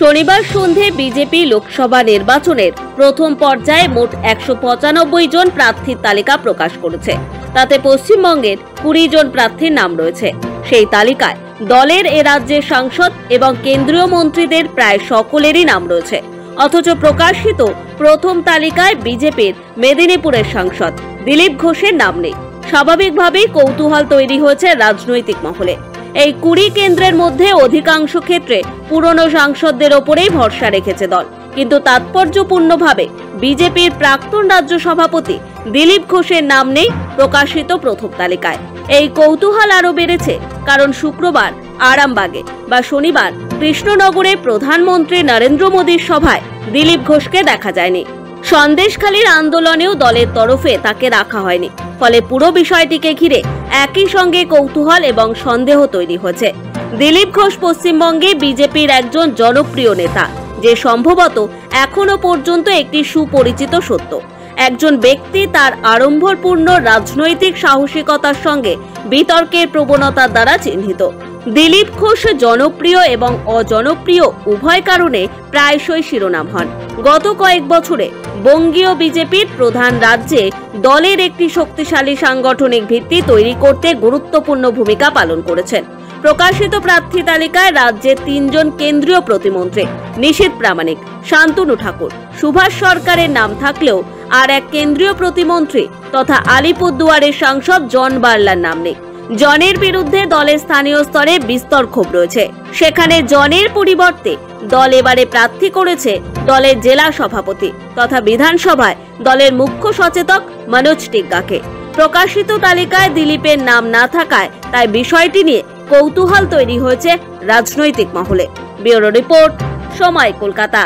শনিবার সন্ধে বিজেপি লোকসভা নির্বাচনের প্রথম পর্যায়ে মোট 195 জন প্রার্থীর তালিকা প্রকাশ করেছে। তাতে পশ্চিমবঙ্গের 20 জন প্রার্থীর নাম রয়েছে। সেই তালিকায় দলের এ রাজ্যের সাংসদ এবং কেন্দ্রীয় মন্ত্রীদের প্রায় সকলেরই নাম রয়েছে। অথচ প্রকাশিত প্রথম তালিকায় বিজেপির মেদিনীপুরের সাংসদ দিলীপ ঘোষের নাম নেই। স্বাভাবিকভাবেই কৌতূহল তৈরি হয়েছে রাজনৈতিক মহলে। এই 20 কেন্দ্রের মধ্যে অধিকাংশ ক্ষেত্রে পুরনো সাংসদদের ওপরেই ভরসা রেখেছে দল, কিন্তু তাৎপর্যপূর্ণভাবে বিজেপির প্রাক্তন রাজ্য সভাপতি দিলীপ ঘোষের নাম নেই প্রকাশিত প্রথম তালিকায়। এই কৌতূহল আরো বেড়েছে কারণ শুক্রবার আরামবাগে বা শনিবার কৃষ্ণনগরে প্রধানমন্ত্রী নরেন্দ্র মোদীর সভায় দিলীপ ঘোষকে দেখা যায়নি। সন্দেশখালীর আন্দোলনেও দলের তরফে তাকে রাখা হয়নি। ফলে পুরো বিষয়টিকে ঘিরে একই সঙ্গে কৌতূহল এবং সন্দেহ তৈরি হয়েছে। দিলীপ ঘোষ পশ্চিমবঙ্গে বিজেপির একজন জনপ্রিয় নেতা, যে সম্ভবত এখনো পর্যন্ত একটি সুপরিচিত সত্য। একজন ব্যক্তি তার আড়ম্বরপূর্ণ রাজনৈতিক সাহসিকতার সঙ্গে বিতর্কের প্রবণতার দ্বারা চিহ্নিত। দিলীপ ঘোষ জনপ্রিয় এবং অজনপ্রিয় উভয় কারণে প্রায়শই শিরোনাম হন। গত কয়েক বছরে বঙ্গীয় বিজেপির প্রধান রাজ্যে দলের একটি শক্তিশালী সাংগঠনিক ভিত্তি তৈরি করতে গুরুত্বপূর্ণ ভূমিকা পালন করেছেন। প্রকাশিত প্রার্থী তালিকায় রাজ্যের 3 জন কেন্দ্রীয় প্রতিমন্ত্রী নিশীথ প্রামাণিক, শান্তনু ঠাকুর, সুভাষ সরকারের নাম থাকলেও আর এক কেন্দ্রীয় প্রতিমন্ত্রী তথা আলিপুরদুয়ারের সাংসদ জন বার্লার নাম নেই। জনের বিরুদ্ধে দলের স্থানীয় স্তরে বিস্তর ক্ষোভ রয়েছে। সেখানে জনের পরিবর্তে দল এবারে প্রার্থী করেছে দলের জেলা সভাপতি তথা বিধানসভায় দলের মুখ্য সচেতক মনোজ টিগ্গাকে। প্রকাশিত তালিকায় দিলীপের নাম না থাকায় তাই বিষয়টি নিয়ে কৌতূহল তৈরি হয়েছে রাজনৈতিক মহলে। ব্যুরো রিপোর্ট, সময়, কলকাতা।